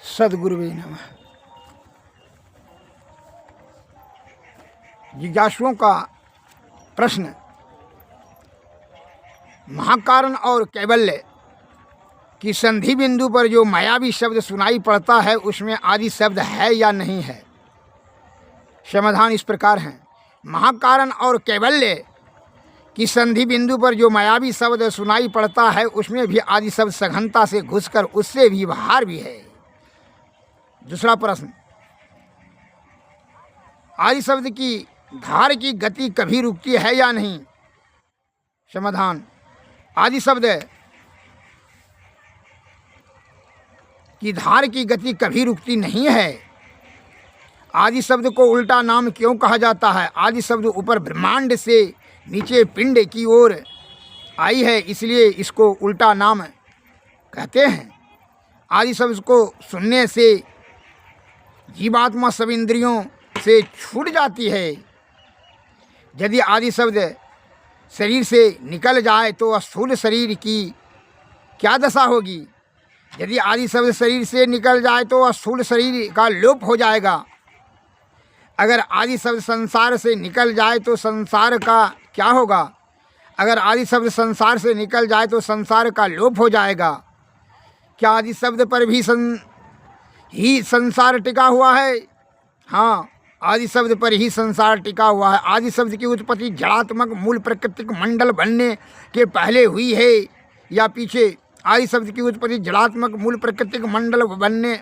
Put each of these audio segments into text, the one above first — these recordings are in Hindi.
सद्गुरुवे नमः। जिज्ञासुओं का प्रश्न, महाकारण और कैवल्य की संधि बिंदु पर जो मायावी शब्द सुनाई पड़ता है उसमें आदि शब्द है या नहीं है? समाधान इस प्रकार है। महाकारण और कैवल्य की संधि बिंदु पर जो मायावी शब्द सुनाई पड़ता है उसमें भी आदि शब्द सघनता से घुसकर उससे भी बाहर भी है। दूसरा प्रश्न, आदि शब्द की धार की गति कभी रुकती है या नहीं? समाधान, आदि शब्द की धार की गति कभी रुकती नहीं है। आदि शब्द को उल्टा नाम क्यों कहा जाता है? आदि शब्द ऊपर ब्रह्मांड से नीचे पिंड की ओर आई है, इसलिए इसको उल्टा नाम कहते हैं। आदि शब्द को सुनने से जीवात्मा सब इंद्रियों से छूट जाती है। यदि आदि शब्द शरीर से निकल जाए तो स्थूल शरीर की क्या दशा होगी? यदि आदि शब्द शरीर से निकल जाए तो स्थूल शरीर का लोप हो जाएगा। अगर आदि शब्द संसार से निकल जाए तो संसार का क्या होगा? अगर आदि शब्द संसार से निकल जाए तो संसार का लोप हो जाएगा। क्या आदि शब्द पर भी ही संसार टिका हुआ है? हाँ, आदि शब्द पर ही संसार टिका हुआ है। आदि शब्द की उत्पत्ति जड़ात्मक मूल प्राकृतिक मंडल बनने के पहले हुई है या पीछे? आदि शब्द की उत्पत्ति जड़ात्मक मूल प्राकृतिक मंडल बनने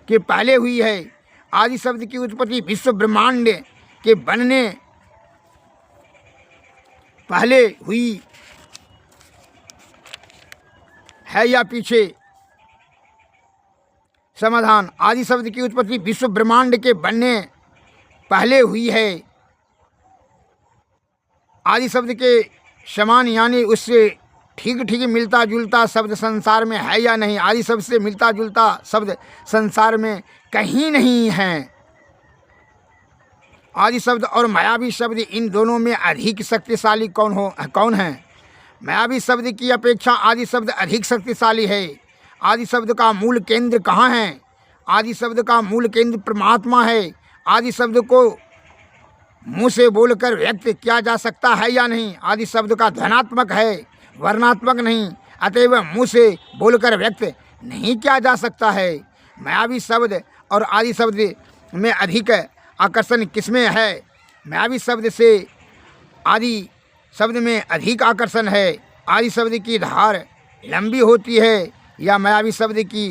के पहले हुई है। आदि शब्द की उत्पत्ति विश्व ब्रह्मांड के बनने पहले हुई है या पीछे? समाधान, आदि शब्द की उत्पत्ति विश्व ब्रह्मांड के बनने पहले हुई है। आदि शब्द के समान यानी उससे ठीक ठीक मिलता जुलता शब्द संसार में है या नहीं? आदि शब्द से मिलता जुलता शब्द संसार में कहीं नहीं है। आदि शब्द और मायावी शब्द, इन दोनों में अधिक शक्तिशाली कौन है? मायावी शब्द की अपेक्षा आदि शब्द अधिक शक्तिशाली है। आदि शब्द का मूल केंद्र कहाँ है? आदि शब्द का मूल केंद्र परमात्मा है। आदि शब्द को मुँह से बोलकर व्यक्त किया जा सकता है या नहीं? आदि शब्द का ध्वनात्मक है, वर्णात्मक नहीं, अतएव मुँह से बोलकर व्यक्त नहीं किया जा सकता है। मायावी शब्द और आदि शब्द में अधिक आकर्षण किसमें है? मायावी शब्द से आदि शब्द में अधिक आकर्षण है। आदि शब्द की धार लंबी होती है या मायावी शब्द की